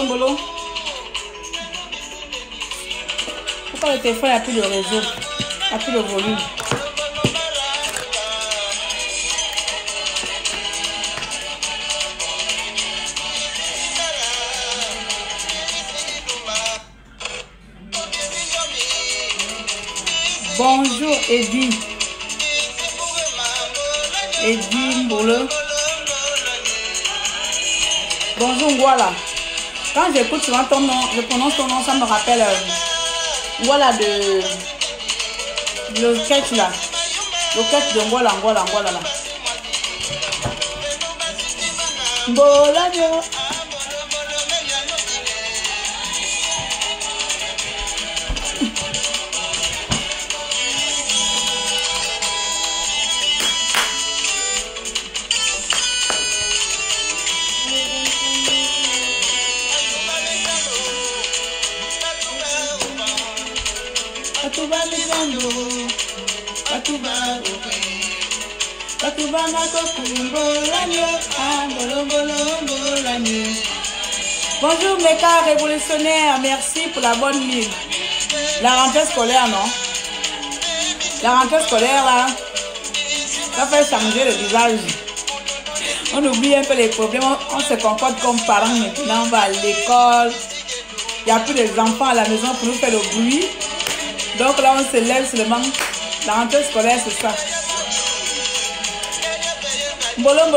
Bolon. Pourquoi le téléphone n'a plus de réseau, n'a plus de volume? Bonjour Eddie. Eddie Mbolo. Bonjour Ngwala. Quand j'écoute souvent ton nom, je prononce ton nom, ça me rappelle Ngwala de le sketch là. Le sketch de Ngwala là. Mbola yo. Bonjour mes cas révolutionnaires, merci pour la bonne nuit. La rentrée scolaire, non? La rentrée scolaire là, ça fait changer le visage. On oublie un peu les problèmes, on se comporte comme parents maintenant, on va à l'école. Il n'y a plus des enfants à la maison pour nous faire le bruit. Donc là, on se lève seulement. La rentrée scolaire, c'est ça. Bolon.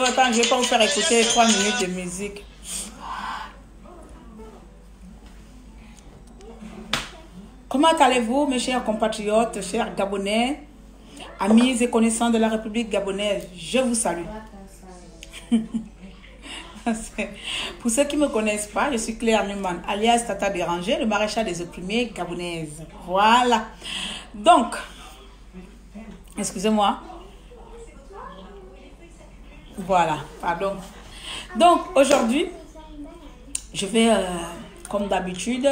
Attends, je ne vais pas vous faire écouter 3 minutes de musique. Comment allez-vous, mes chers compatriotes, chers Gabonais, amis et connaissants de la République gabonaise? Je vous salue. Pour ceux qui ne me connaissent pas, je suis Claire Newman, alias Tata Dérangée, le maréchal des opprimés gabonaises. Voilà. Donc, excusez-moi. Voilà, pardon. Donc, aujourd'hui, je vais, comme d'habitude,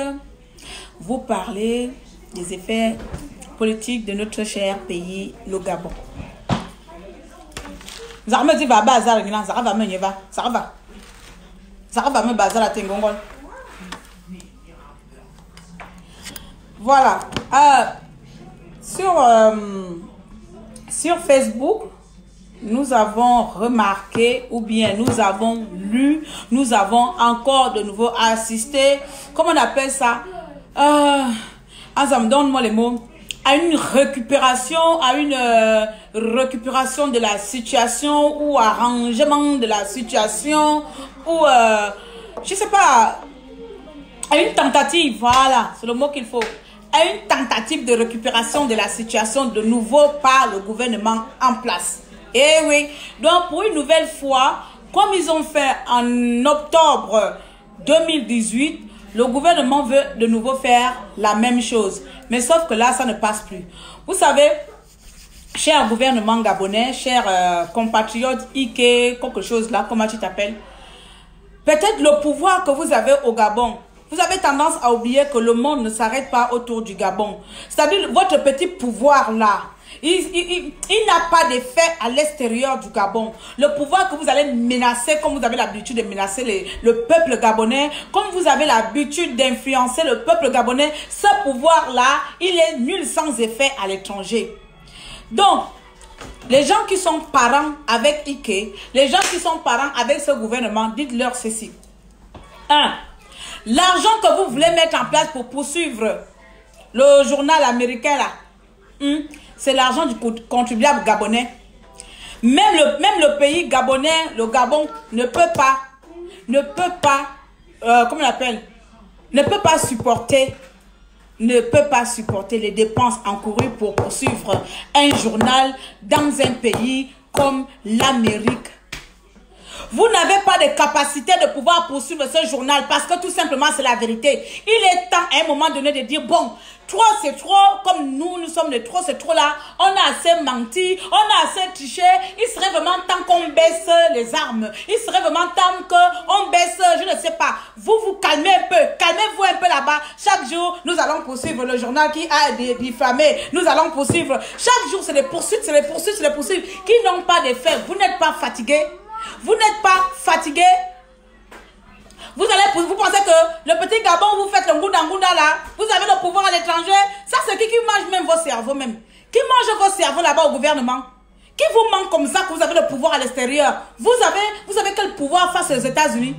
vous parler des effets politiques de notre cher pays, le Gabon. Zarma dit va bazar, Zarma me yeva, Zarma. Zarma me bazar à Tengongol. Voilà. Sur Facebook, nous avons remarqué ou bien nous avons lu, nous avons encore de nouveau assisté, comment on appelle ça? Donne-moi les mots. À une récupération, de la situation ou arrangement de la situation ou je sais pas, à une tentative, voilà, c'est le mot qu'il faut, à une tentative de récupération de la situation de nouveau par le gouvernement en place. Eh oui, donc pour une nouvelle fois, comme ils ont fait en octobre 2018, le gouvernement veut de nouveau faire la même chose. Mais sauf que là, ça ne passe plus. Vous savez, cher gouvernement gabonais, chers compatriotes, Ike, quelque chose là, comment tu t'appelles? Peut-être le pouvoir que vous avez au Gabon. Vous avez tendance à oublier que le monde ne s'arrête pas autour du Gabon. C'est-à-dire votre petit pouvoir là. Il n'a pas d'effet à l'extérieur du Gabon. Le pouvoir que vous allez menacer, comme vous avez l'habitude de menacer le peuple gabonais, comme vous avez l'habitude d'influencer le peuple gabonais, ce pouvoir-là, il est nul sans effet à l'étranger. Donc, les gens qui sont parents avec Ike, les gens qui sont parents avec ce gouvernement, dites-leur ceci. 1. L'argent que vous voulez mettre en place pour poursuivre le journal américain là, c'est l'argent du contribuable gabonais. Même le pays gabonais, le Gabon, ne peut pas, comment on l'appelle, ne peut pas supporter les dépenses encourues pour poursuivre un journal dans un pays comme l'Amérique. Vous n'avez pas de capacité de pouvoir poursuivre ce journal parce que tout simplement c'est la vérité. Il est temps à un moment donné de dire bon, trop c'est trop, comme nous sommes de trop c'est trop là, on a assez menti, on a assez triché, il serait vraiment temps qu'on baisse les armes, il serait vraiment temps qu'on baisse, je ne sais pas, vous calmez un peu, calmez-vous un peu là-bas, chaque jour nous allons poursuivre le journal qui a diffamé, nous allons poursuivre, chaque jour c'est des poursuites, qui n'ont pas d'effet, vous n'êtes pas fatigué. Vous n'êtes pas fatigué. Vous pensez que le petit Gabon, vous faites le gounda là, vous avez le pouvoir à l'étranger. Ça, c'est qui mange même vos cerveaux même. Qui mange vos cerveaux là-bas au gouvernement? Qui vous manque comme ça que vous avez le pouvoir à l'extérieur? Vous avez quel pouvoir face aux États-Unis?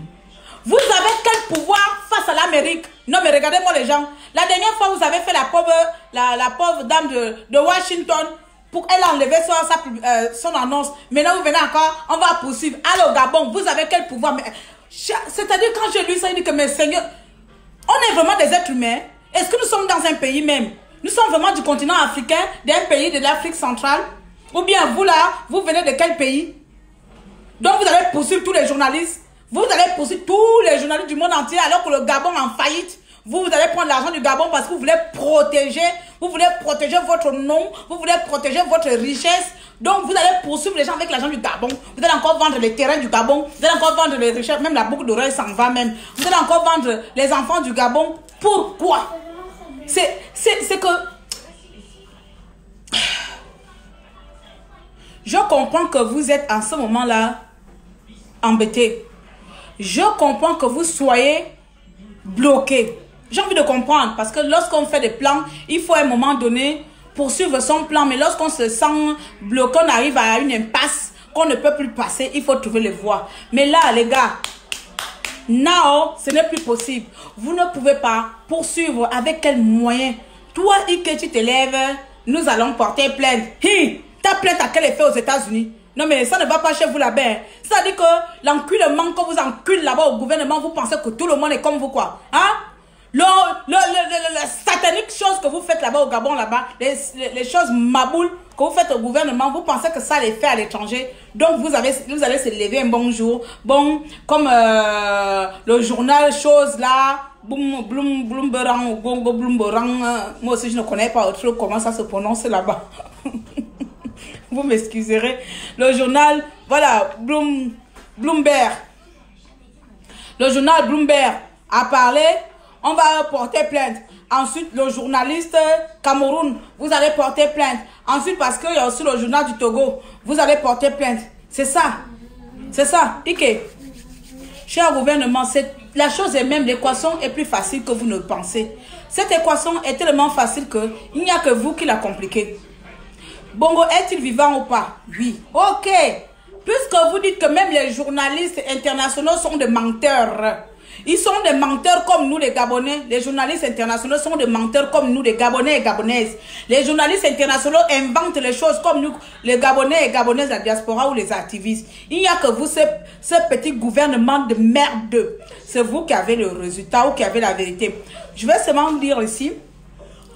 Vous avez quel pouvoir face à l'Amérique? Non, mais regardez-moi les gens. La dernière fois, vous avez fait la pauvre dame de Washington. Pour elle enlever son annonce. Maintenant, vous venez encore, on va poursuivre. Alors, Gabon, vous avez quel pouvoir? C'est-à-dire, quand je lis ça, il dit que, mes seigneurs, on est vraiment des êtres humains. Est-ce que nous sommes dans un pays même? Nous sommes vraiment du continent africain, d'un pays de l'Afrique centrale? Ou bien, vous là, vous venez de quel pays? Donc, vous allez poursuivre tous les journalistes. Vous allez poursuivre tous les journalistes du monde entier, alors que le Gabon est en faillite. Vous allez prendre l'argent du Gabon parce que vous voulez protéger votre nom, vous voulez protéger votre richesse. Donc, vous allez poursuivre les gens avec l'argent du Gabon. Vous allez encore vendre les terrains du Gabon. Vous allez encore vendre les richesses, même la boucle d'oreille s'en va même. Vous allez encore vendre les enfants du Gabon. Pourquoi? C'est que... Je comprends que vous êtes en ce moment-là embêté. Je comprends que vous soyez bloqué. J'ai envie de comprendre parce que lorsqu'on fait des plans, il faut à un moment donné poursuivre son plan. Mais lorsqu'on se sent bloqué, on arrive à une impasse qu'on ne peut plus passer, il faut trouver les voies. Mais là, les gars, now, ce n'est plus possible. Vous ne pouvez pas poursuivre avec quels moyens. Toi, Ike, tu te lèves, nous allons porter plainte. Ta plainte a quel effet aux États-Unis? Non, mais ça ne va pas chez vous là-bas. Hein. Ça dit que l'enculement que vous enculez là-bas au gouvernement, vous pensez que tout le monde est comme vous, quoi. Hein? La satanique chose que vous faites là-bas au Gabon, là-bas, les choses maboules que vous faites au gouvernement, vous pensez que ça les fait à l'étranger. Donc, vous allez se lever un bon jour. Bon, comme le journal chose là, Bloomberg, Gongo Bloomberg, moi aussi je ne connais pas autre comment ça se prononce là-bas. Vous m'excuserez. Le journal, voilà, Bloomberg. Le journal Bloomberg a parlé, on va porter plainte. Ensuite, le journaliste Cameroun, vous allez porter plainte. Ensuite, parce qu'il y a aussi le journal du Togo, vous allez porter plainte. C'est ça. C'est ça. Ike. Cher gouvernement, la chose est même, l'équation est plus facile que vous ne pensez. Cette équation est tellement facile qu'il n'y a que vous qui la compliquez. Bongo est-il vivant ou pas? Oui. Ok. Puisque vous dites que même les journalistes internationaux sont des menteurs. Ils sont des menteurs comme nous les Gabonais. Les journalistes internationaux sont des menteurs comme nous les Gabonais et Gabonaises. Les journalistes internationaux inventent les choses comme nous les Gabonais et Gabonaises, la diaspora ou les activistes. Il n'y a que vous, ce petit gouvernement de merde. C'est vous qui avez le résultat ou qui avez la vérité. Je vais seulement dire ici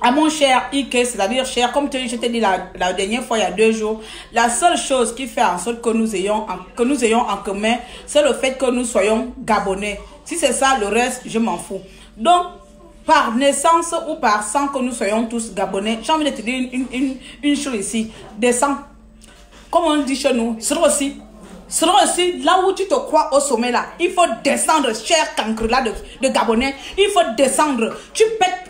à mon cher Ike, c'est-à-dire cher, comme je t'ai dit la dernière fois, il y a 2 jours, la seule chose qui fait en sorte que nous ayons en commun, c'est le fait que nous soyons Gabonais. Si c'est ça, le reste, je m'en fous. Donc, par naissance ou par sang que nous soyons tous Gabonais, j'ai envie de te dire une chose ici. Descends. Comme on dit chez nous, c'est aussi. Selon aussi, là où tu te crois au sommet là, il faut descendre, cher cancre là de Gabonais. Il faut descendre.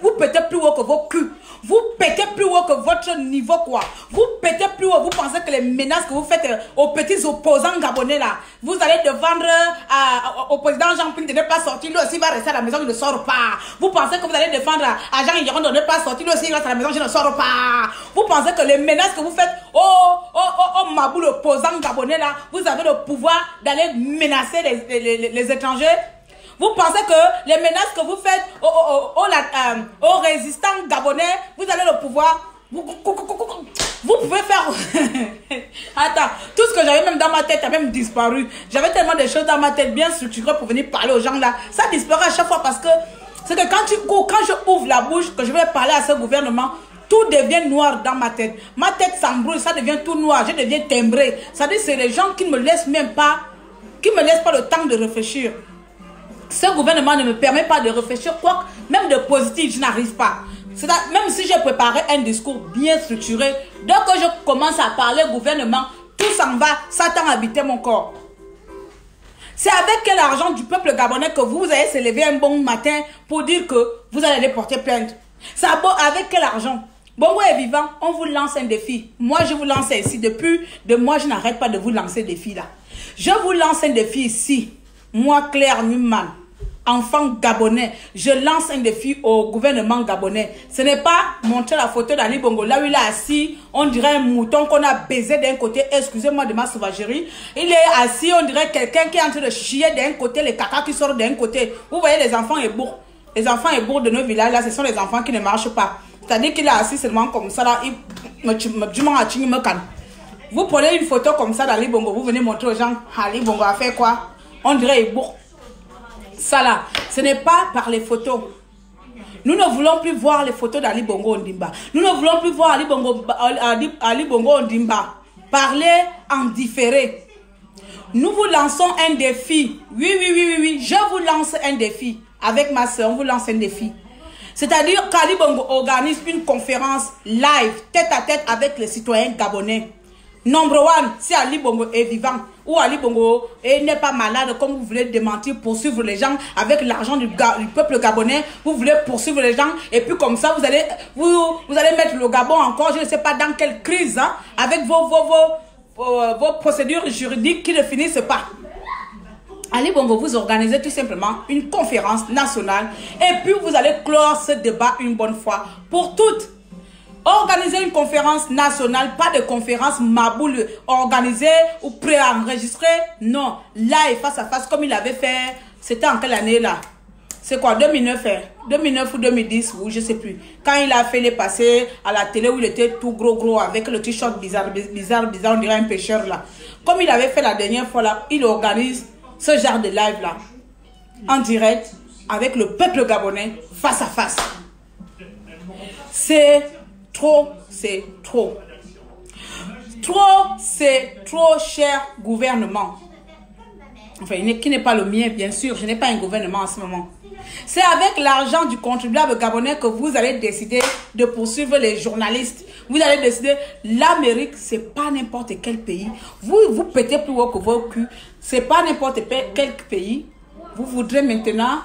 Vous pétez plus haut que vos culs. Vous pétez plus haut que votre niveau quoi. Vous pétez plus haut. Vous pensez que les menaces que vous faites aux petits opposants gabonais là, vous allez défendre au président Jean-Ping de ne pas sortir. Lui aussi va rester à la maison, il ne sort pas. Vous pensez que vous allez défendre à Jean Yéron de ne pas sortir. Lui aussi il reste à la maison, je ne sors pas. Vous pensez que les menaces que vous faites au Mabou, l'opposant gabonais là, vous avez le pouvoir d'aller menacer les étrangers. Vous pensez que les menaces que vous faites aux résistants gabonais, vous avez le pouvoir. Vous pouvez faire... Attends, tout ce que j'avais même dans ma tête a même disparu. J'avais tellement de choses dans ma tête bien structurées pour venir parler aux gens là. Ça disparaît à chaque fois parce que c'est que quand je ouvre la bouche, que je vais parler à ce gouvernement, tout devient noir dans ma tête. Ma tête s'embrouille, ça devient tout noir, je deviens timbré. Ça veut dire que c'est les gens qui ne me laissent même pas, qui me laissent pas le temps de réfléchir. Ce gouvernement ne me permet pas de réfléchir, quoi, même de positif, je n'arrive pas. Même si j'ai préparé un discours bien structuré, dès que je commence à parler gouvernement, tout s'en va, Satan habitait mon corps. C'est avec quel argent du peuple gabonais que vous allez se lever un bon matin pour dire que vous allez aller porter plainte? C'est avec quel argent? Bongo est vivant, on vous lance un défi. Moi, je vous lance ici. Depuis 2 mois, je n'arrête pas de vous lancer des défis là. Je vous lance un défi ici. Moi, Claire Newman, enfant gabonais, je lance un défi au gouvernement gabonais. Ce n'est pas montrer la photo d'Ali Bongo, là où il est assis, on dirait un mouton qu'on a baisé d'un côté, excusez-moi de ma sauvagerie. Il est assis, on dirait quelqu'un qui est en train de chier d'un côté, les caca qui sortent d'un côté. Vous voyez les enfants ébourgs. Les enfants ébourgs de nos villages, là, ce sont les enfants qui ne marchent pas. C'est-à-dire qu'il est assis seulement comme ça, là, vous prenez une photo comme ça d'Ali Bongo, vous venez montrer aux gens, Ali Bongo a fait quoi? On dirait ébourg. Ça là, ce n'est pas par les photos. Nous ne voulons plus voir les photos d'Ali Bongo Ondimba. Nous ne voulons plus voir Ali Bongo Ondimba parler en différé. Nous vous lançons un défi. Oui. Je vous lance un défi. Avec ma soeur, on vous lance un défi. C'est-à-dire qu'Ali Bongo organise une conférence live, tête à tête avec les citoyens gabonais. Number one, si Ali Bongo est vivant ou Ali Bongo n'est pas malade, comme vous voulez démentir, poursuivre les gens avec l'argent du peuple gabonais, vous voulez poursuivre les gens et puis comme ça vous allez mettre le Gabon encore, je ne sais pas dans quelle crise, hein, avec vos procédures juridiques qui ne finissent pas. Ali Bongo, vous organisez tout simplement une conférence nationale et puis vous allez clore ce débat une bonne fois pour toutes. Organiser une conférence nationale, pas de conférence maboule organisée ou préenregistrée, non, live face à face comme il avait fait, c'était en quelle année là? C'est quoi, 2009, hein? 2009 ou 2010, ou je sais plus. Quand il a fait les passés à la télé où il était tout gros avec le t-shirt bizarre, on dirait un pêcheur là. Comme il avait fait la dernière fois là, il organise ce genre de live là, en direct, avec le peuple gabonais, face à face. C'est trop, c'est trop. Trop, c'est trop, cher gouvernement. Enfin, qui n'est pas le mien, bien sûr. Je n'ai pas un gouvernement en ce moment. C'est avec l'argent du contribuable gabonais que vous allez décider de poursuivre les journalistes. Vous allez décider, l'Amérique, c'est pas n'importe quel pays. Vous pétez plus haut que vos culs. C'est pas n'importe quel pays. Vous voudrez maintenant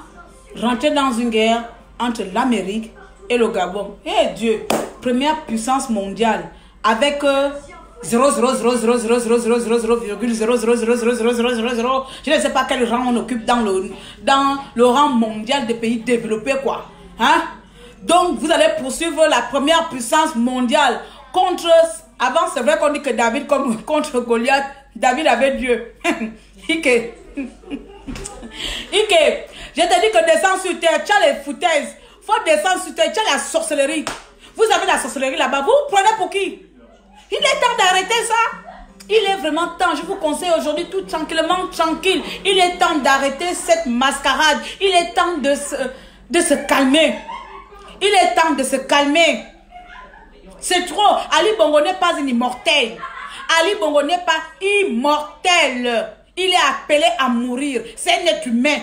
rentrer dans une guerre entre l'Amérique et le Gabon. Eh Dieu, première puissance mondiale avec 0,00000000000. Je ne sais pas quel rang on occupe dans le rang mondial des pays développés, quoi. Hein? Donc, vous allez poursuivre la première puissance mondiale contre... Avant, c'est vrai qu'on dit que David, comme contre Goliath, David avait Dieu. Ike. Ike. Je te dis que descends sur terre, tu as les foutaises. Faut descendre sur terre, tu as la sorcellerie. Vous avez la sorcellerie là-bas. Vous prenez pour qui? Il est temps d'arrêter ça. Il est vraiment temps. Je vous conseille aujourd'hui tout tranquillement, tranquille. Il est temps d'arrêter cette mascarade. Il est temps de se calmer. Il est temps de se calmer. C'est trop. Ali Bongo n'est pas un immortel. Ali Bongo n'est pas immortel. Il est appelé à mourir. C'est un être humain.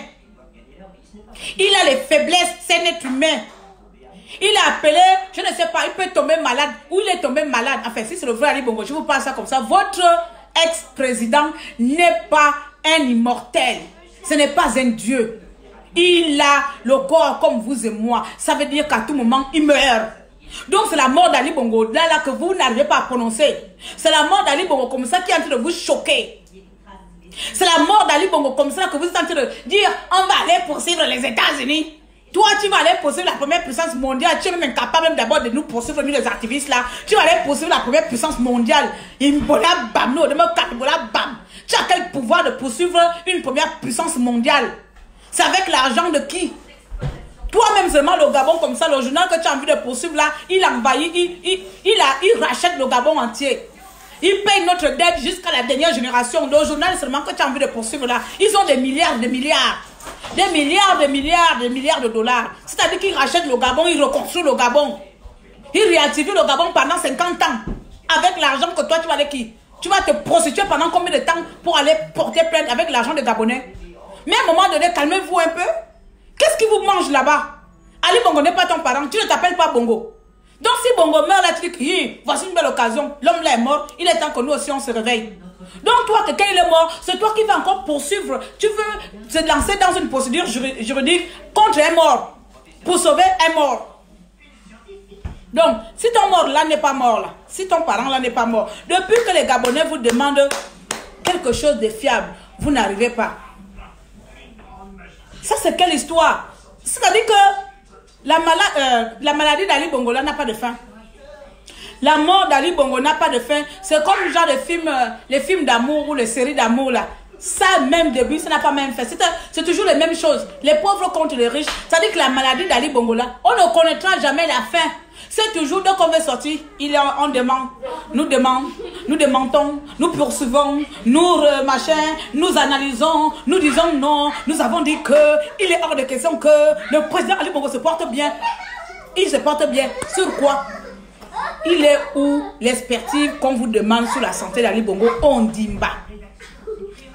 Il a les faiblesses. C'est un être humain. Il est appelé, je ne sais pas, il peut tomber malade. Ou il est tombé malade. Enfin, si c'est le vrai Ali Bongo, je vous parle ça comme ça. Votre ex-président n'est pas un immortel. Ce n'est pas un dieu. Il a le corps comme vous et moi. Ça veut dire qu'à tout moment, il meurt. Donc c'est la mort d'Ali Bongo, là que vous n'arrivez pas à prononcer. C'est la mort d'Ali Bongo comme ça qui est en train de vous choquer. C'est la mort d'Ali Bongo comme ça que vous êtes en train de dire, on va aller poursuivre les États-Unis. Toi, tu vas aller poursuivre la première puissance mondiale. Tu es même incapable même d'abord de nous poursuivre, nous les activistes là. Tu vas aller poursuivre la première puissance mondiale. Imbola bam, non, de me bam. Tu as quel pouvoir de poursuivre une première puissance mondiale? C'est avec l'argent de qui Toi-même seulement le Gabon comme ça, le journal que tu as envie de poursuivre là, il envahit, il rachète le Gabon entier. Il paye notre dette jusqu'à la dernière génération. Le journal seulement que tu as envie de poursuivre là, ils ont des milliards, des milliards. Des milliards, des milliards, des milliards de dollars. C'est-à-dire qu'ils rachètent le Gabon, ils reconstruisent le Gabon. Ils réactivent le Gabon pendant 50 ans. Avec l'argent que toi, tu vas aller qui? Tu vas te prostituer pendant combien de temps pour aller porter plainte avec l'argent des Gabonais? Mais à un moment donné, calmez-vous un peu. Qu'est-ce qui vous mange là-bas? Ali Bongo n'est pas ton parent, tu ne t'appelles pas Bongo. Donc si Bongo meurt là, tu dis, voici une belle occasion, l'homme là est mort, il est temps que nous aussi on se réveille. Donc toi, quelqu'un il est mort, c'est toi qui vas encore poursuivre. Tu veux te lancer dans une procédure juridique contre un mort, pour sauver un mort. Donc, si ton mort là n'est pas mort là, si ton parent là n'est pas mort, depuis que les Gabonais vous demandent quelque chose de fiable, vous n'arrivez pas. Ça c'est quelle histoire? C'est-à-dire que la maladie d'Ali Bongo là n'a pas de fin. La mort d'Ali Bongo n'a pas de fin. C'est comme le genre de film, les films d'amour ou les séries d'amour là. Ça même début, ça n'a pas même fait. C'est toujours les mêmes choses. Les pauvres contre les riches. C'est-à-dire que la maladie d'Ali Bongo là, on ne connaîtra jamais la fin. C'est toujours dès qu'on veut sortir, on demande, nous demandons, nous poursuivons, nous machin, nous analysons, nous disons non, nous avons dit que il est hors de question que le président Ali Bongo se porte bien. Il se porte bien. Sur quoi? Il est où l'expertise qu'on vous demande sur la santé d'Ali Bongo? On dit bas.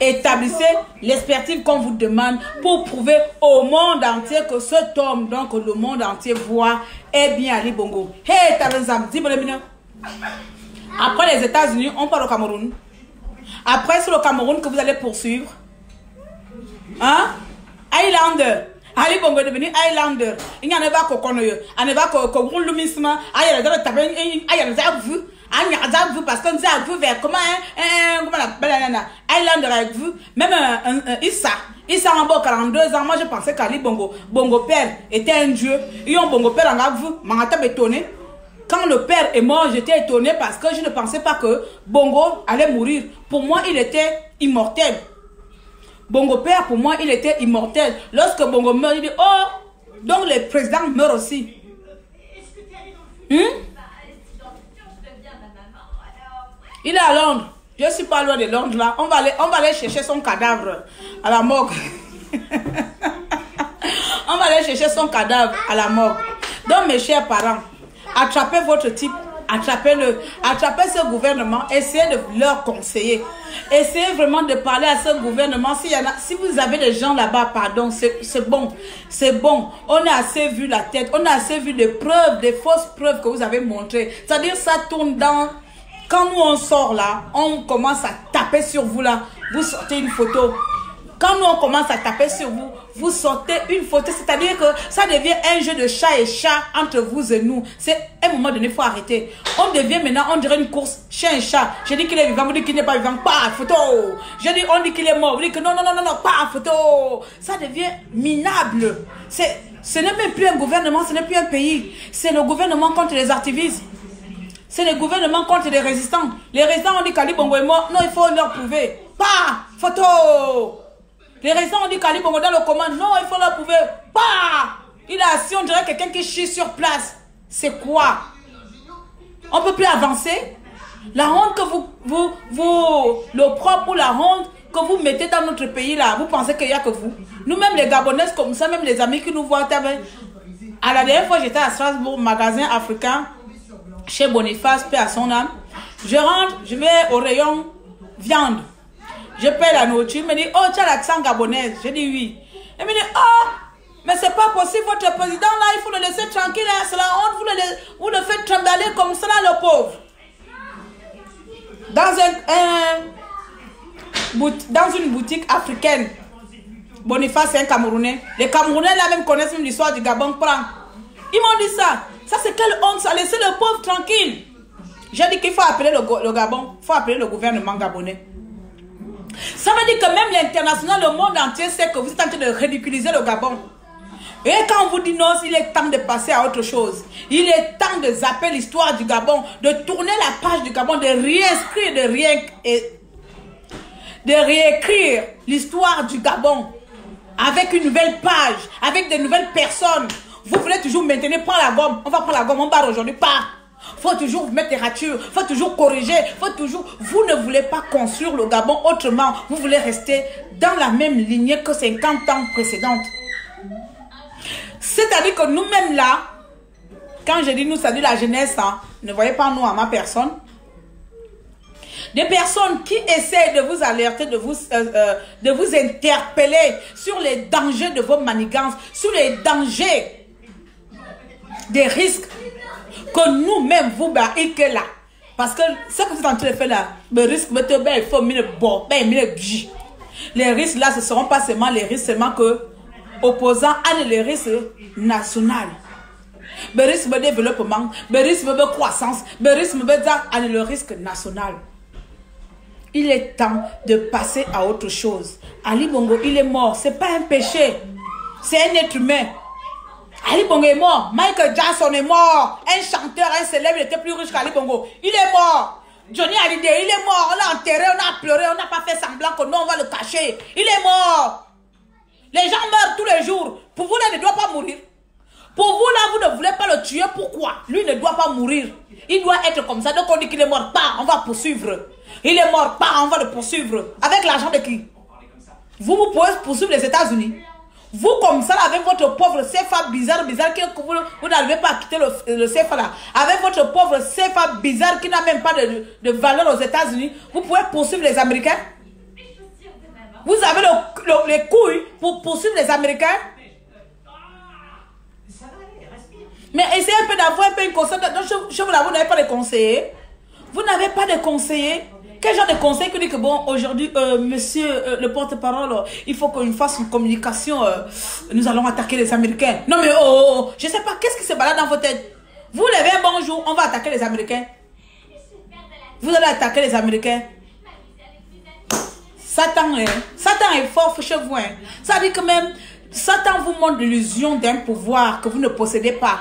Établissez l'expertise qu'on vous demande pour prouver au monde entier que cet homme, donc le monde entier voit, est bien Ali Bongo. Hey, Taranzam, dis-moi. Après les États-Unis, on part au Cameroun. Après, c'est le Cameroun que vous allez poursuivre. Hein? Highlander. Ali Bongo est devenu Highlander. Il n'y en a pas qu'on connaît. Il n'y a pas qu'on roule le misma. Il y a des tableaux. Il y a des vues. Parce qu'on a vu vers comment Highlander avec vous. Même Issa en bas 42 ans. Moi je pensais qu'Ali Bongo, Bongo père était un dieu. Et on Bongo père en a vu. M'en étonné. Quand le père est mort, j'étais étonné parce que je ne pensais pas que Bongo allait mourir. Pour moi, il était immortel. Bongo père, pour moi, il était immortel. Lorsque Bongo meurt, il dit, oh, donc le président meurt aussi. Il est à Londres. Je ne suis pas loin de Londres là. On va aller chercher son cadavre à la morgue. On va aller chercher son cadavre à la morgue. Donc mes chers parents, attrapez votre type. Attrapez-le. Attrapez ce gouvernement. Essayez de leur conseiller. Essayez vraiment de parler à ce gouvernement. Si vous avez des gens là-bas, pardon, c'est bon. C'est bon. On a assez vu la tête. On a assez vu des preuves, des fausses preuves que vous avez montrées. C'est-à-dire ça tourne dans... Quand nous on sort là, on commence à taper sur vous là. Vous sortez une photo. Quand nous on commence à taper sur vous, vous sortez une photo. C'est-à-dire que ça devient un jeu de chat et chat entre vous et nous. C'est un moment donné, il faut arrêter. On devient maintenant, on dirait une course chien et chat. Je dis qu'il est vivant, vous dites qu'il n'est pas vivant, pas photo. On dit qu'il est mort, vous dites que non, pas photo. Ça devient minable. Ce n'est même plus un gouvernement, ce n'est plus un pays. C'est le gouvernement contre les activistes. C'est le gouvernement contre les résistants. Les résistants ont dit qu'Ali Bongo est mort. Non, il faut leur prouver. Pas photo. Les résistants ont dit qu'Ali Bongo dans le commande. Non, il faut leur prouver. Pas. Il est assis, on dirait quelqu'un qui chie sur place. C'est quoi? On ne peut plus avancer. La honte que l'opprobre ou la honte que vous mettez dans notre pays là, vous pensez qu'il n'y a que vous. Nous-mêmes les Gabonaises comme ça, même les amis qui nous voient. À la dernière fois, j'étais à Strasbourg, magasin africain. Chez Boniface, paix à son âme. Je rentre, je vais au rayon viande. Je paie la nourriture. Il me dit, oh, tu as l'accent gabonaise. Je dis oui. Il me dit, oh, mais c'est pas possible, votre président là, il faut le laisser tranquille. Hein, c'est la honte, vous le faites trembler comme ça, là, le pauvre. Dans une boutique africaine, Boniface, c'est un Camerounais. Les Camerounais là même connaissent même l'histoire du Gabon. Ils m'ont dit ça. Ça, c'est quelle honte, ça, laissez le pauvre tranquille. J'ai dit qu'il faut appeler le Gabon, il faut appeler le gouvernement gabonais. Ça veut dire que même l'international, le monde entier sait que vous êtes en train de ridiculiser le Gabon. Et quand on vous dit non, il est temps de passer à autre chose. Il est temps de zapper l'histoire du Gabon, de tourner la page du Gabon, de réinscrire, de réécrire l'histoire du Gabon avec une nouvelle page, avec de nouvelles personnes. Vous voulez toujours maintenir, prends la gomme, on va prendre la gomme, on barre aujourd'hui, pas. Faut toujours mettre des ratures, faut toujours corriger, faut toujours... Vous ne voulez pas construire le Gabon autrement. Vous voulez rester dans la même lignée que 50 ans précédentes. C'est-à-dire que nous-mêmes là, quand je dis nous, ça dit la jeunesse, hein, ne voyez pas nous à ma personne. Des personnes qui essaient de vous alerter, de vous interpeller sur les dangers de vos manigances, sur les dangers, des risques que nous-mêmes vous baïquez là. Parce que ce que vous êtes en train de faire là, le risque, il faut les risques là, ce ne seront pas seulement les risques, seulement que opposant à les risques nationaux. Le risque de développement, le risque de croissance, le risque de le risque national. Il est temps de passer à autre chose. Ali Bongo, il est mort. Ce n'est pas un péché. C'est un être humain. Ali Bongo est mort. Michael Jackson est mort. Un chanteur, un célèbre, il était plus riche qu'Ali Bongo. Il est mort. Johnny Hallyday, il est mort. On l'a enterré, on a pleuré, on n'a pas fait semblant que non, on va le cacher. Il est mort. Les gens meurent tous les jours. Pour vous, là, il ne doit pas mourir. Pour vous, là, vous ne voulez pas le tuer. Pourquoi? Lui ne doit pas mourir. Il doit être comme ça. Donc, on dit qu'il est mort. Pas, on va poursuivre. Il est mort. Pas, on va le poursuivre. Avec l'argent de qui? Vous pouvez poursuivre les États-Unis. Vous, comme ça, là, avec votre pauvre CFA bizarre, que vous n'arrivez pas à quitter le CFA là. Avec votre pauvre CFA bizarre qui n'a même pas de valeur aux États-Unis, vous pouvez poursuivre les Américains. Vous avez les couilles pour poursuivre les Américains. Mais essayez un peu d'avoir un peu une concentration. Je vous l'avoue, vous n'avez pas de conseillers. Vous n'avez pas de conseillers. Quel genre de conseil que dit que bon, aujourd'hui, monsieur le porte-parole, il faut qu'on fasse une communication, nous allons attaquer les Américains. Non mais je ne sais pas, qu'est-ce qui se balade dans votre tête? Vous levez un bon jour, on va attaquer les Américains. Vous allez attaquer les Américains. Satan est fort chez vous. Hein. Ça dit que même, Satan vous montre l'illusion d'un pouvoir que vous ne possédez pas.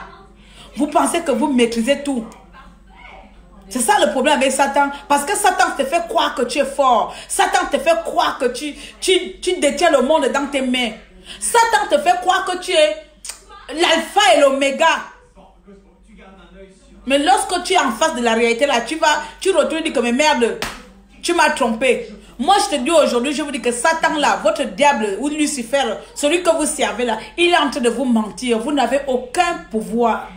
Vous pensez que vous maîtrisez tout. C'est ça le problème avec Satan. Parce que Satan te fait croire que tu es fort. Satan te fait croire que tu détiens le monde dans tes mains. Satan te fait croire que tu es l'alpha et l'oméga. Mais lorsque tu es en face de la réalité, là, tu retournes et dis que mais merde, tu m'as trompé. Moi, je te dis aujourd'hui, je vous dis que Satan là, votre diable ou Lucifer, celui que vous servez là, il est en train de vous mentir. Vous n'avez aucun pouvoir.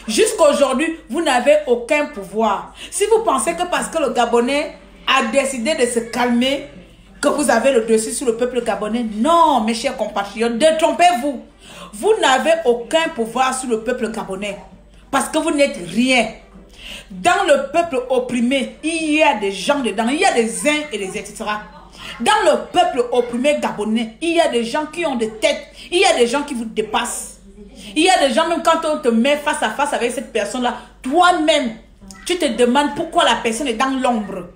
Jusqu'à aujourd'hui, vous n'avez aucun pouvoir. Si vous pensez que parce que le Gabonais a décidé de se calmer, que vous avez le dessus sur le peuple gabonais, non, mes chers compatriotes, détrompez-vous. Vous n'avez aucun pouvoir sur le peuple gabonais. Parce que vous n'êtes rien. Dans le peuple opprimé, il y a des gens dedans, il y a des uns et des etc. Dans le peuple opprimé gabonais, il y a des gens qui ont des têtes, il y a des gens qui vous dépassent. Il y a des gens, même quand on te met face à face avec cette personne-là, toi-même, tu te demandes pourquoi la personne est dans l'ombre.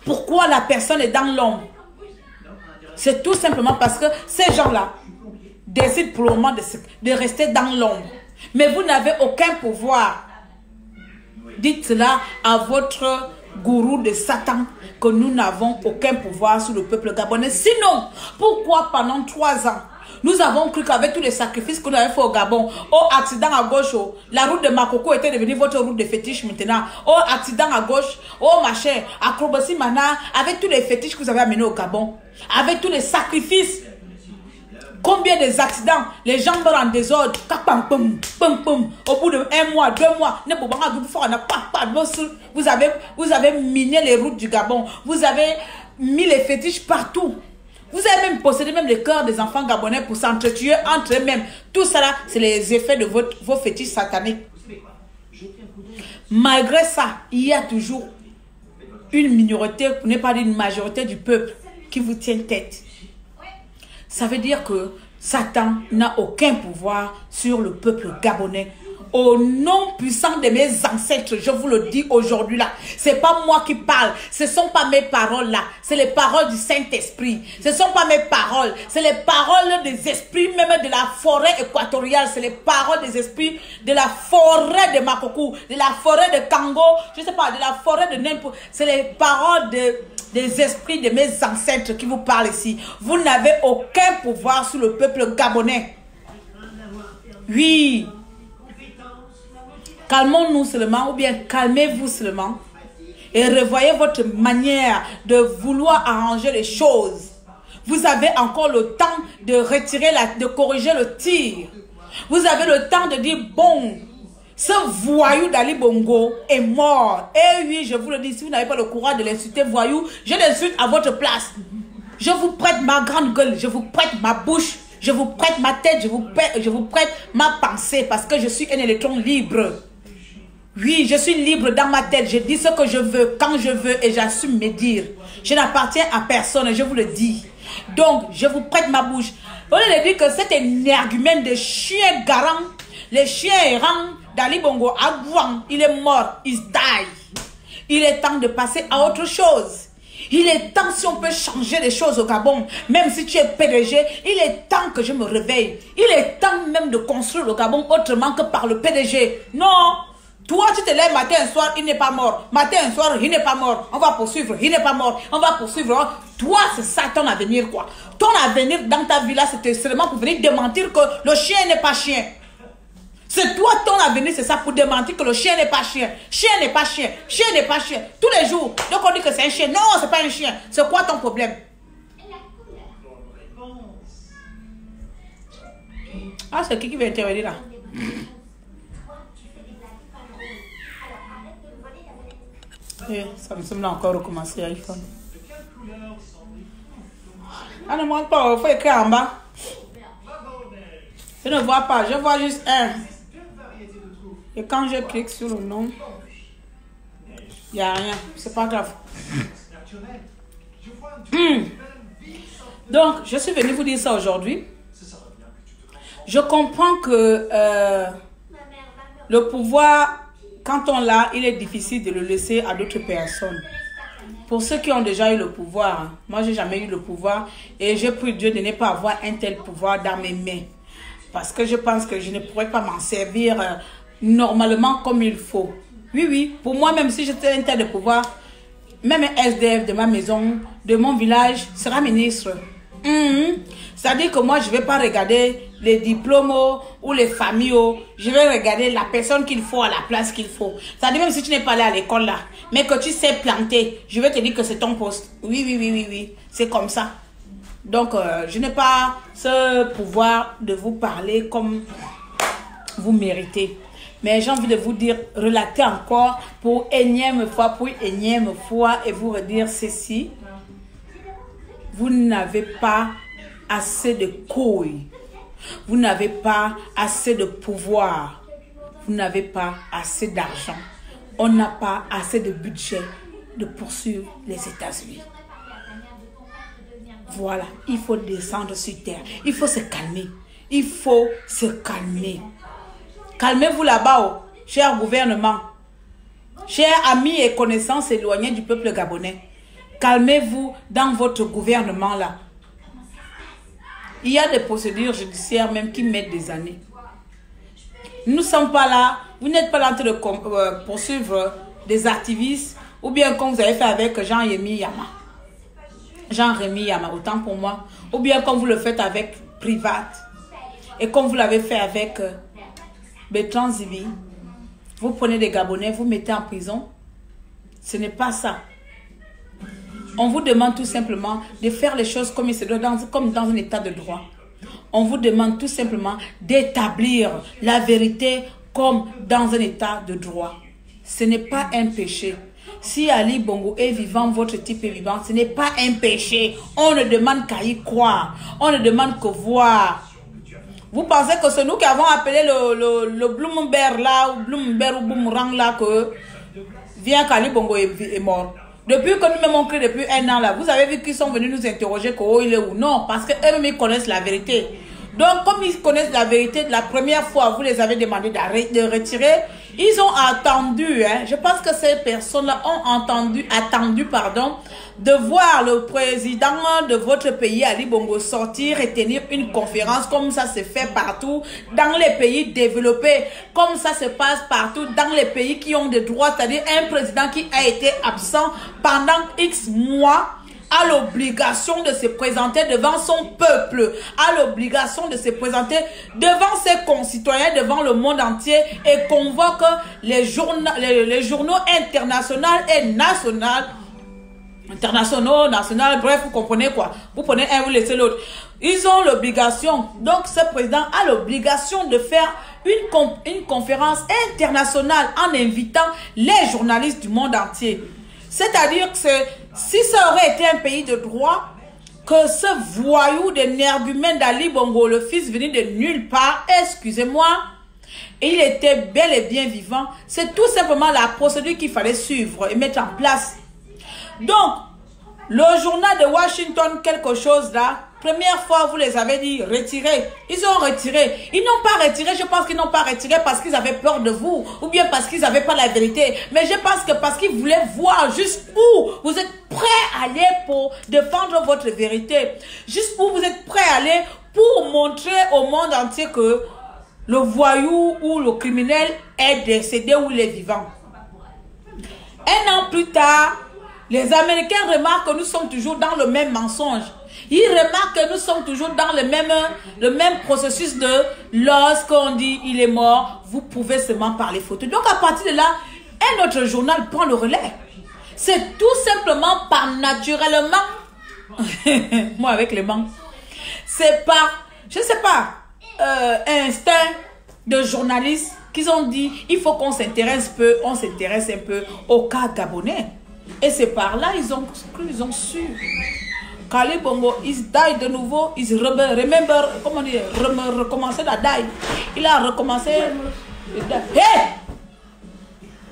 Pourquoi la personne est dans l'ombre? C'est tout simplement parce que ces gens-là décident pour le moment de rester dans l'ombre. Mais vous n'avez aucun pouvoir. Dites cela à votre gourou de Satan que nous n'avons aucun pouvoir sur le peuple gabonais. Sinon, pourquoi pendant 3 ans, nous avons cru qu'avec tous les sacrifices que nous avons fait au Gabon, au accident à gauche, la route de Makoko était devenue votre route de fétiche maintenant. Au accident à gauche, au machin, acrobatie mana, avec tous les fétiches que vous avez amenés au Gabon, avec tous les sacrifices. Combien des accidents, les gens meurent en désordre, au bout de 1 mois, 2 mois, vous avez miné les routes du Gabon, vous avez mis les fétiches partout. Vous avez même possédé même les cœurs des enfants gabonais pour s'entretuer entre eux-mêmes. Tout ça là, c'est les effets de vos fétiches sataniques. Malgré ça, il y a toujours une minorité, pour ne pas dire une majorité du peuple qui vous tient tête. Ça veut dire que Satan n'a aucun pouvoir sur le peuple gabonais. Au nom puissant de mes ancêtres, je vous le dis aujourd'hui là, c'est pas moi qui parle, ce sont pas mes paroles là, c'est les paroles du Saint-Esprit. Ce sont pas mes paroles, c'est les paroles des esprits même de la forêt équatoriale, c'est les paroles des esprits de la forêt de Makoko, de la forêt de Kango, je sais pas, de la forêt de Nempo, c'est les paroles des esprits de mes ancêtres qui vous parlent ici. Vous n'avez aucun pouvoir sur le peuple gabonais. Oui. Calmons-nous seulement ou bien calmez-vous seulement et revoyez votre manière de vouloir arranger les choses. Vous avez encore le temps de retirer de corriger le tir. Vous avez le temps de dire bon, ce voyou d'Ali Bongo est mort. Et oui, je vous le dis, si vous n'avez pas le courage de l'insulter voyou, je l'insulte à votre place. Je vous prête ma grande gueule, je vous prête ma bouche, je vous prête ma tête, je vous prête ma pensée parce que je suis un électron libre. Oui, je suis libre dans ma tête, je dis ce que je veux, quand je veux et j'assume mes dires. Je n'appartiens à personne, je vous le dis. Donc, je vous prête ma bouche. Vous voulez dire que c'est un argument de chien garant, les chiens errants d'Ali Bongo, Agouan, il est mort, il die. Il est temps de passer à autre chose. Il est temps, si on peut changer les choses au Gabon, même si tu es PDG, il est temps que je me réveille. Il est temps même de construire le Gabon autrement que par le PDG. Non, toi tu te lèves matin et soir, il n'est pas mort. Matin et soir, il n'est pas mort. On va poursuivre, il n'est pas mort. On va poursuivre. Toi, c'est ça ton avenir quoi. Ton avenir dans ta vie là, c'était seulement pour venir démentir que le chien n'est pas chien. C'est toi, ton avenir, c'est ça, pour démentir que le chien n'est pas chien. Chien n'est pas chien. Chien n'est pas chien. Tous les jours. Donc on dit que c'est un chien. Non, c'est pas un chien. C'est quoi ton problème? Ah, c'est qui va intervenir là? Ça me semble encore recommencer à iPhone. Ah, ne montre pas, il faut écrire en bas. Je ne vois pas, je vois juste un. Et quand je clique sur le nom, il n'y a rien. C'est pas grave. Donc, je suis venue vous dire ça aujourd'hui. Je comprends que le pouvoir, quand on l'a, il est difficile de le laisser à d'autres personnes. Pour ceux qui ont déjà eu le pouvoir, hein, moi, j'ai jamais eu le pouvoir et j'ai pris Dieu de ne pas avoir un tel pouvoir dans mes mains. Parce que je pense que je ne pourrais pas m'en servir normalement comme il faut. Oui, oui. Pour moi, même si j'étais un tel de pouvoir, même un SDF de ma maison, de mon village, sera ministre. C'est-à-dire que moi, je ne vais pas regarder les diplômes ou les familles. Je vais regarder la personne qu'il faut à la place qu'il faut. C'est-à-dire même si tu n'es pas allé à l'école là, mais que tu sais planter, je vais te dire que c'est ton poste. Oui, oui, oui, oui, oui. C'est comme ça. Donc, je n'ai pas ce pouvoir de vous parler comme vous méritez. Mais j'ai envie de vous dire, relater encore pour énième fois et vous redire ceci. Vous n'avez pas assez de couilles. Vous n'avez pas assez de pouvoir. Vous n'avez pas assez d'argent. On n'a pas assez de budget de poursuivre les États-Unis. Voilà, il faut descendre sur terre. Il faut se calmer. Il faut se calmer. Calmez-vous là-bas, cher gouvernement. Chers amis et connaissances éloignés du peuple gabonais. Calmez-vous dans votre gouvernement là. Il y a des procédures judiciaires même qui mettent des années. Nous ne sommes pas là. Vous n'êtes pas là en train de poursuivre des activistes ou bien comme vous avez fait avec Jean-Rémy Yama. Jean-Rémy Yama, autant pour moi. Ou bien comme vous le faites avec Privat. Et comme vous l'avez fait avec Bertrand Zibi. Vous prenez des Gabonais, vous mettez en prison. Ce n'est pas ça. On vous demande tout simplement de faire les choses comme il se doit, comme dans un état de droit. On vous demande tout simplement d'établir la vérité comme dans un état de droit. Ce n'est pas un péché. Si Ali Bongo est vivant, votre type est vivant, ce n'est pas un péché. On ne demande qu'à y croire. On ne demande que voir. Vous pensez que c'est nous qui avons appelé le Bloomberg là, ou Bloomberg ou Boomerang là, que vient qu'Ali Bongo est mort. Depuis que nous m'avons créé depuis un an là, vous avez vu qu'ils sont venus nous interroger que il est où? Non, parce qu'eux-mêmes ils connaissent la vérité. Donc comme ils connaissent la vérité, la première fois vous les avez demandé de retirer, ils ont attendu, hein. Je pense que ces personnes-là ont attendu, de voir le président de votre pays, Ali Bongo, sortir et tenir une conférence comme ça se fait partout dans les pays développés, comme ça se passe partout dans les pays qui ont des droits, c'est-à-dire un président qui a été absent pendant X mois a l'obligation de se présenter devant son peuple, a l'obligation de se présenter devant ses concitoyens, devant le monde entier et convoque les journaux internationaux et internationaux, bref, vous comprenez quoi. Vous prenez un, vous laissez l'autre. Ils ont l'obligation, donc ce président a l'obligation de faire une conférence internationale en invitant les journalistes du monde entier. C'est-à-dire que si ça aurait été un pays de droit, que ce voyou d'énergumène d'Ali Bongo, le fils venu de nulle part, excusez-moi, il était bel et bien vivant, c'est tout simplement la procédure qu'il fallait suivre et mettre en place. Donc, le journal de Washington, quelque chose là, première fois, vous les avez dit, retirez. Ils ont retiré. Ils n'ont pas retiré, je pense qu'ils n'ont pas retiré parce qu'ils avaient peur de vous, ou bien parce qu'ils n'avaient pas la vérité. Mais je pense que parce qu'ils voulaient voir jusqu'où vous êtes prêts à aller pour défendre votre vérité. Jusqu'où vous êtes prêts à aller pour montrer au monde entier que le voyou ou le criminel est décédé ou il est vivant. Un an plus tard, les Américains remarquent que nous sommes toujours dans le même mensonge. Ils remarquent que nous sommes toujours dans le même processus de lorsqu'on dit il est mort, vous pouvez seulement parler photos. Donc à partir de là, un autre journal prend le relais. C'est tout simplement par naturellement, moi avec les mains, c'est par, je ne sais pas, instinct de journalistes qu'ils ont dit il faut qu'on s'intéresse un peu au cas gabonais. Et c'est par là ils ont su. Kali Bongo, il die de nouveau, il remember, comment dire, recommencer la die. Il a recommencé. Hey!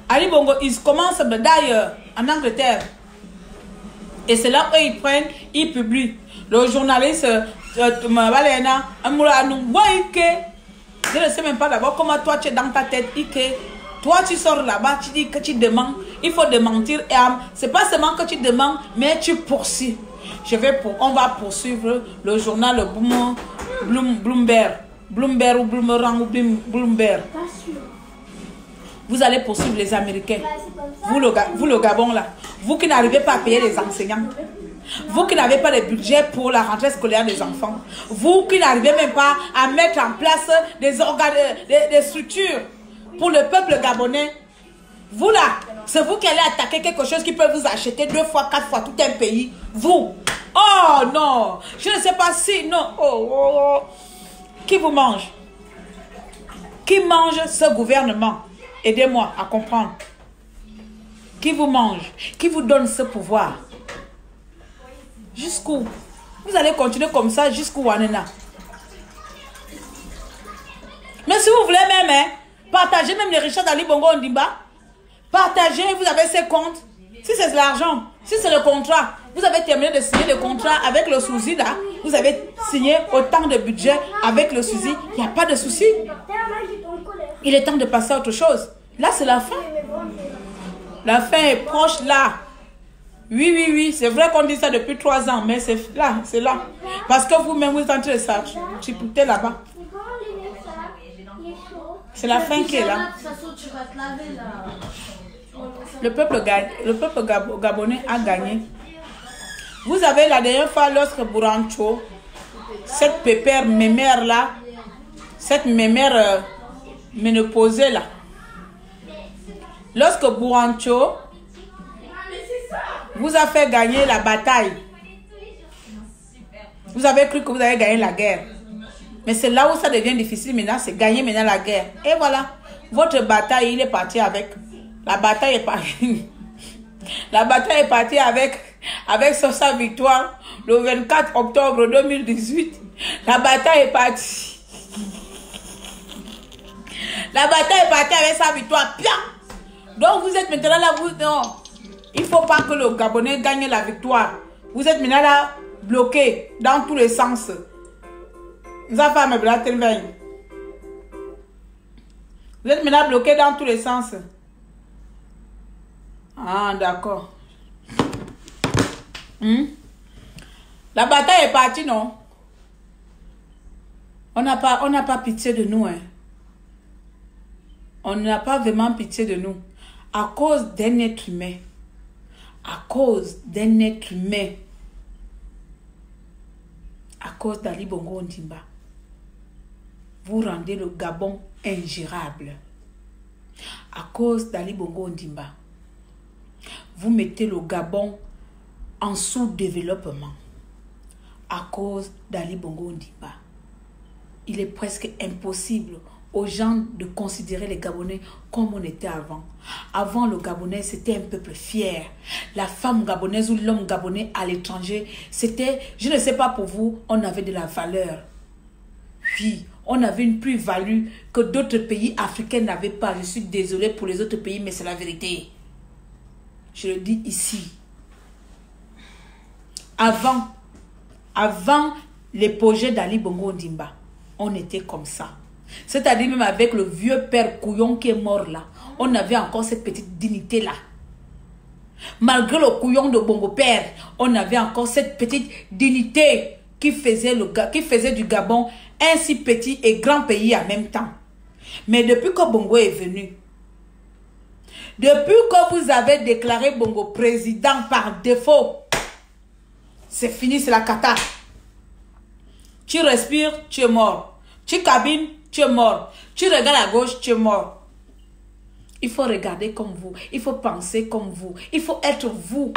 Ali Bongo, il commence à die en Angleterre. Et c'est là où ils prennent, ils publient. Le journaliste, je ne sais même pas d'abord comment toi tu es dans ta tête, toi tu sors là-bas, tu dis que tu demandes, il faut démentir. Et c'est pas seulement que tu demandes, mais tu poursuis. On va poursuivre le journal Bloomberg ou Bloomberg. Vous allez poursuivre les Américains. Vous le Gabon là. Vous qui n'arrivez pas à payer les enseignants. Vous qui n'avez pas de budget pour la rentrée scolaire des enfants. Vous qui n'arrivez même pas à mettre en place des structures pour le peuple gabonais. Vous là, c'est vous qui allez attaquer quelque chose qui peut vous acheter 2 fois, 4 fois tout un pays. Vous. Oh non. Je ne sais pas si... Non. Oh. Qui vous mange? Qui mange ce gouvernement? Aidez-moi à comprendre. Qui vous mange? Qui vous donne ce pouvoir? Jusqu'où? Vous allez continuer comme ça jusqu'où, Wanena? Mais si vous voulez même, hein, partagez même les richesses d'Ali Bongo Ondimba. Partagez, vous avez ces comptes. Si c'est l'argent, si c'est le contrat, vous avez terminé de signer le contrat avec le souci là. Vous avez signé autant de budget avec le souci. Il n'y a pas de souci. Il est temps de passer à autre chose. Là, c'est la fin. La fin est proche là. Oui. C'est vrai qu'on dit ça depuis 3 ans, mais c'est là, c'est là. Parce que vous-même, vous êtes en train de ça. Tu peux là-bas. C'est la fin qui est là. Le peuple gabonais a gagné. Vous avez la dernière fois, lorsque Bourancho, cette pépère mémère là, cette mémère ménopausée là, lorsque Bourancho vous a fait gagner la bataille, vous avez cru que vous avez gagné la guerre. Mais c'est là où ça devient difficile maintenant, c'est gagner maintenant la guerre. Et voilà, votre bataille, il est parti avec. La bataille est partie. La bataille est partie avec sa victoire le 24 octobre 2018. La bataille est partie. La bataille est partie avec sa victoire. Pia! Donc vous êtes maintenant là, non. Il ne faut pas que le Gabonais gagne la victoire. Vous êtes maintenant là, bloqué dans tous les sens. Vous êtes maintenant bloqué dans tous les sens. Ah, d'accord. La bataille est partie, non? On n'a pas pitié de nous, hein. On n'a pas vraiment pitié de nous. À cause d'un être humain. À cause d'un être humain. cause d'Ali Bongo Ondimba, vous rendez le Gabon ingérable. À cause d'Ali Bongo Ondimba, vous mettez le Gabon en sous-développement. À cause d'Ali Bongo Ondimba, il est presque impossible aux gens de considérer les Gabonais comme on était avant. Avant, le Gabonais, c'était un peuple fier. La femme gabonaise ou l'homme gabonais à l'étranger, c'était, je ne sais pas pour vous, on avait de la valeur. Oui, on avait une plus-value que d'autres pays africains n'avaient pas. Je suis désolée pour les autres pays, mais c'est la vérité. Je le dis ici. Avant les projets d'Ali Bongo Ondimba, on était comme ça. C'est-à-dire même avec le vieux père Couillon qui est mort là, on avait encore cette petite dignité là. Malgré le Couillon de Bongo Père, on avait encore cette petite dignité qui faisait du Gabon un si petit et grand pays en même temps. Mais depuis que Bongo est venu, depuis que vous avez déclaré Bongo président par défaut, c'est fini, c'est la cata. Tu respires, tu es mort. Tu cabines, tu es mort. Tu regardes à gauche, tu es mort. Il faut regarder comme vous. Il faut penser comme vous. Il faut être vous.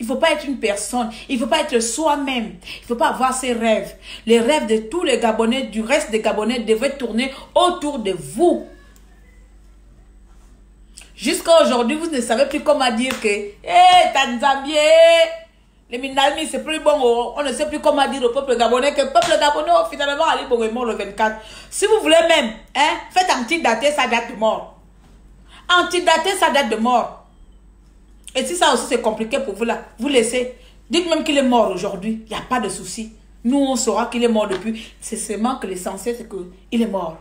Il ne faut pas être une personne. Il ne faut pas être soi-même. Il ne faut pas avoir ses rêves. Les rêves de tous les Gabonais, du reste des Gabonais, devraient tourner autour de vous. Jusqu'à aujourd'hui, vous ne savez plus comment dire que Tanzanie, les Minalmi, c'est plus bon. On ne sait plus comment dire au peuple gabonais que le peuple gabonais, finalement, Ali Bongo est mort le 24. Si vous voulez même, faites antidater sa date de mort. Antidater sa date de mort. Et si ça aussi c'est compliqué pour vous là, vous laissez. Dites même qu'il est mort aujourd'hui. Il n'y a pas de souci. Nous, on saura qu'il est mort depuis. C'est seulement que l'essentiel, c'est qu'il est mort.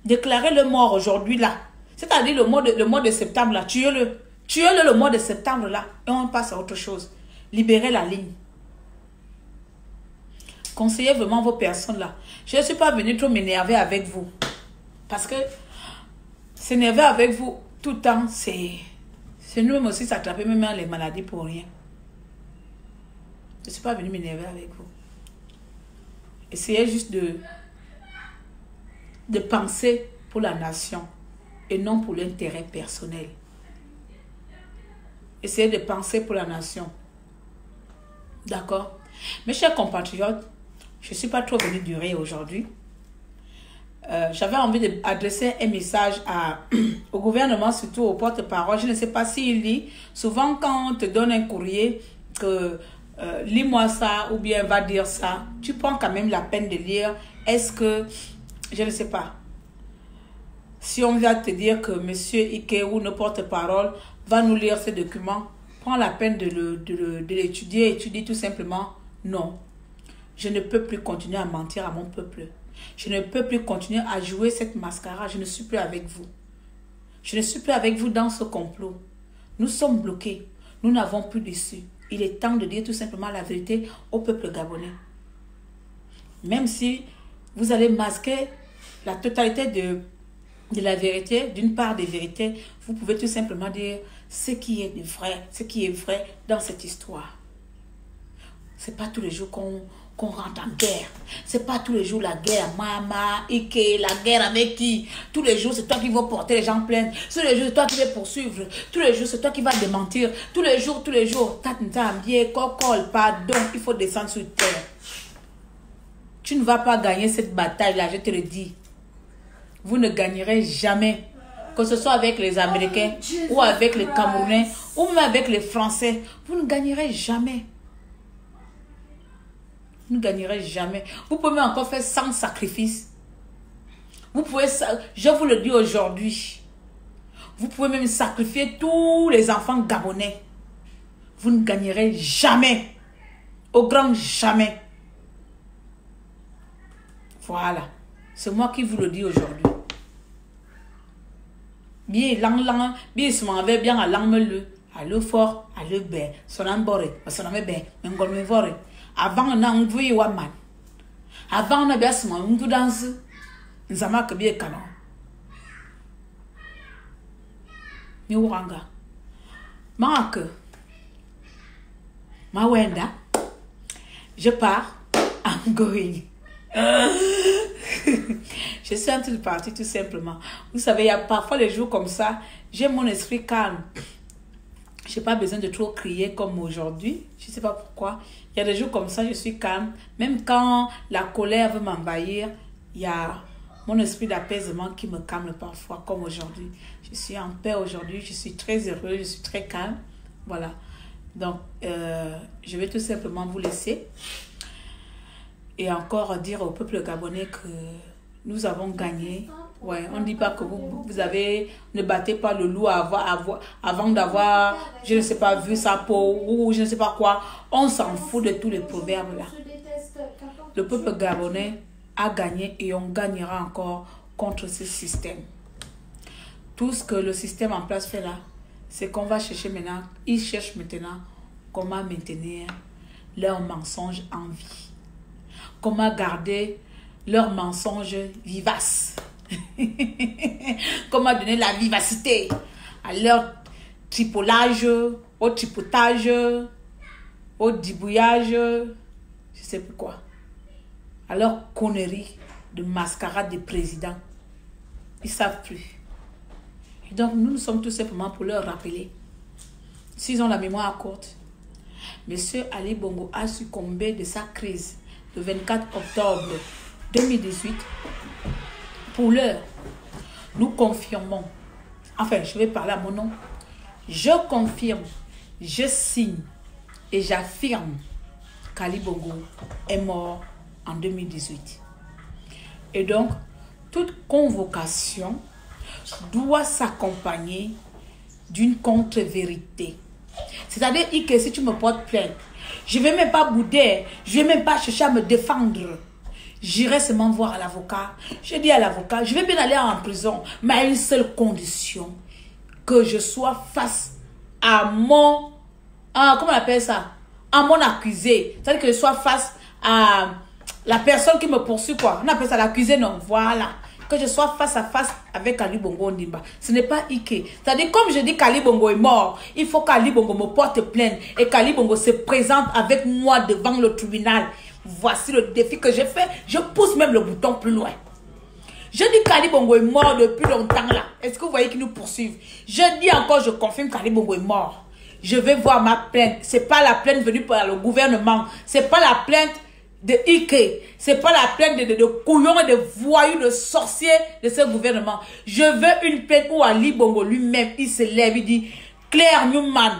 Déclarez le mort aujourd'hui là. C'est-à-dire le mois de septembre là. Tuez-le. Tuez-le le mois de septembre là. Et on passe à autre chose. Libérez la ligne. Conseillez vraiment vos personnes là. Je ne suis pas venue trop m'énerver avec vous. Parce que s'énerver avec vous tout le temps, c'est nous-mêmes aussi s'attraper même les maladies pour rien. Je ne suis pas venue m'énerver avec vous. Essayez juste de penser pour la nation et non pour l'intérêt personnel. Essayez de penser pour la nation. D'accord? Mes chers compatriotes, je ne suis pas trop venue durer aujourd'hui. J'avais envie d'adresser un message au gouvernement, surtout au porte-parole. Je ne sais pas s'il lit. Souvent, quand on te donne un courrier, que lis-moi ça ou bien va dire ça, tu prends quand même la peine de lire. Est-ce que, je ne sais pas, si on vient te dire que M. Ike ou nos porte-parole va nous lire ces documents, prends la peine de l'étudier et tu dis tout simplement non. Je ne peux plus continuer à mentir à mon peuple. Je ne peux plus continuer à jouer cette mascarade. Je ne suis plus avec vous. Je ne suis plus avec vous dans ce complot. Nous sommes bloqués. Nous n'avons plus d'issue. Il est temps de dire tout simplement la vérité au peuple gabonais. Même si vous allez masquer la totalité de la vérité, d'une part des vérités, vous pouvez tout simplement dire ce qui est vrai dans cette histoire. C'est pas tous les jours qu'on rentre en guerre. C'est pas tous les jours la guerre. Mama, Ike, la guerre avec qui? Tous les jours, c'est toi qui vas porter les gens plaintes. Tous les jours, c'est toi qui vas poursuivre. Tous les jours, c'est toi qui vas démentir. Tous les jours. Pardon, il faut descendre sur terre. Tu ne vas pas gagner cette bataille-là, je te le dis. Vous ne gagnerez jamais. Que ce soit avec les Américains ou avec les Camerounais ou même avec les Français. Vous ne gagnerez jamais. Vous ne gagnerez jamais. Vous pouvez même encore faire 100 sacrifices. Vous pouvez, je vous le dis aujourd'hui, vous pouvez même sacrifier tous les enfants gabonais. Vous ne gagnerez jamais. Au grand jamais. Voilà. C'est moi qui vous le dis aujourd'hui. Bien, bien, se m'en va bien à l'angle, à le fort, à le bain, son ambore, son amé bain, un gomme vore. Avant, on a un bruit ou un man. Avant, on a bien ce moment, on danse. Nous avons que bien canon. Miwanga. Marque. Ma wenda. Je pars en I'm going. Je suis en train de partir tout simplement. Vous savez, il y a parfois des jours comme ça, j'ai mon esprit calme. Je n'ai pas besoin de trop crier comme aujourd'hui. Je ne sais pas pourquoi. Il y a des jours comme ça, je suis calme. Même quand la colère veut m'envahir, il y a mon esprit d'apaisement qui me calme parfois, comme aujourd'hui. Je suis en paix aujourd'hui, je suis très heureuse, je suis très calme. Voilà. Donc, je vais tout simplement vous laisser. Et encore dire au peuple gabonais que nous avons gagné. Ouais, on ne dit pas que vous avez, ne battez pas le loup avant d'avoir, je ne sais pas, vu sa peau ou je ne sais pas quoi. On s'en fout de tous les proverbes là. Le peuple gabonais a gagné et on gagnera encore contre ce système. Tout ce que le système en place fait là, c'est qu'on va chercher maintenant, ils cherchent maintenant comment maintenir leurs mensonges en vie. Comment garder leurs mensonges vivaces. Comment donner la vivacité à leur tripolage, au tripotage, au dibouillage, je sais plus quoi. À leur connerie de mascarade de président. Ils ne savent plus. Et donc nous sommes tout simplement pour leur rappeler, s'ils ont la mémoire courte, Monsieur Ali Bongo a succombé de sa crise le 24 octobre 2018. Pour l'heure, nous confirmons, enfin je vais parler à mon nom, je confirme, je signe et j'affirme qu'Ali Bongo est mort en 2018. Et donc, toute convocation doit s'accompagner d'une contre-vérité. C'est-à-dire que si tu me portes plainte, je ne vais même pas bouder, je ne vais même pas chercher à me défendre. J'irai seulement voir l'avocat. Je dis à l'avocat, je vais bien aller en prison, mais à une seule condition, que je sois face à mon, comment on appelle ça, à mon accusé. C'est-à-dire que je sois face à la personne qui me poursuit, quoi. On appelle ça l'accusé, non, voilà. Que je sois face à face avec Ali Bongo Ondimba. Ce n'est pas Ike. C'est-à-dire, comme je dis qu'Ali Bongo est mort, il faut qu'Ali Bongo me porte plainte et qu'Ali Bongo se présente avec moi devant le tribunal. Voici le défi que j'ai fait. Je pousse même le bouton plus loin. Je dis qu'Ali Bongo est mort depuis longtemps là. Est-ce que vous voyez qu'ils nous poursuivent? Je dis encore, je confirme qu'Ali Bongo est mort. Je vais voir ma plainte. Ce n'est pas la plainte venue par le gouvernement. Ce n'est pas la plainte de Ike. Ce n'est pas la plainte de couillons et de voyous, de sorciers de ce gouvernement. Je veux une plainte où Ali Bongo lui-même, il se lève, il dit, Claire Newman,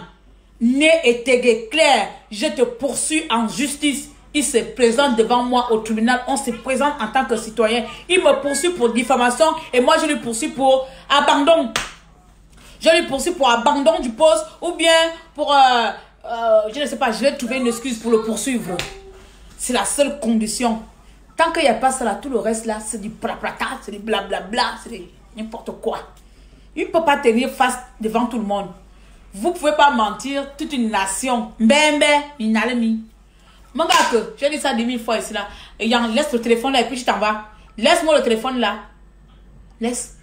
né et tégué, Claire, je te poursuis en justice. Il se présente devant moi au tribunal. On se présente en tant que citoyen. Il me poursuit pour diffamation et moi je lui poursuis pour abandon. Je lui poursuis pour abandon du poste ou bien pour, je ne sais pas, je vais trouver une excuse pour le poursuivre. C'est la seule condition. Tant qu'il n'y a pas ça là, tout le reste là, c'est du praprata, c'est du blablabla, c'est n'importe quoi. Il ne peut pas tenir face devant tout le monde. Vous ne pouvez pas mentir toute une nation. Mbembe, inalemi. Mon gars, que j'ai dit ça 10 000 fois ici là. Et Yann, laisse le téléphone là et puis je t'en vas. Laisse-moi le téléphone là. Laisse.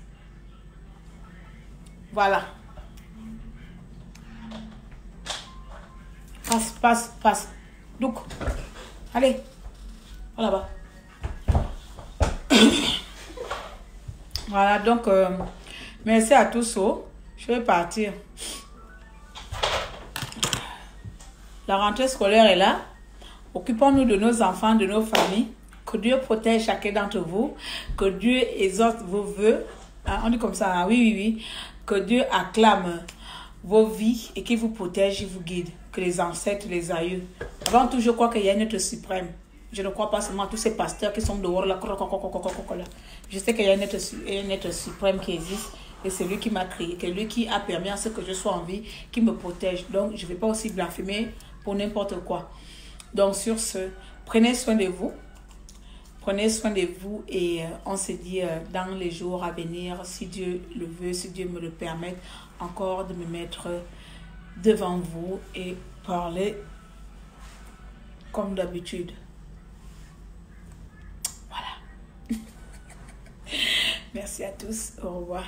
Voilà. Passe, passe, passe. Donc, allez. Voilà bas. Voilà, donc, merci à tous. Je vais partir. La rentrée scolaire est là. Occupons-nous de nos enfants, de nos familles. Que Dieu protège chacun d'entre vous. Que Dieu exauce vos vœux. Hein, on dit comme ça, hein? Oui, oui, oui. Que Dieu acclame vos vies et qu'il vous protège et vous guide. Que les ancêtres, les aïeux. Avant tout, je crois qu'il y a un être suprême. Je ne crois pas seulement à tous ces pasteurs qui sont dehors là. Je sais qu'il y a un être suprême qui existe. Et c'est lui qui m'a créé. C'est lui qui a permis à ce que je sois en vie, qui me protège. Donc, je ne vais pas aussi blasphémer pour n'importe quoi. Donc, sur ce, prenez soin de vous. Prenez soin de vous et on se dit dans les jours à venir, si Dieu le veut, si Dieu me le permet, encore de me mettre devant vous et parler comme d'habitude. Voilà. Merci à tous. Au revoir.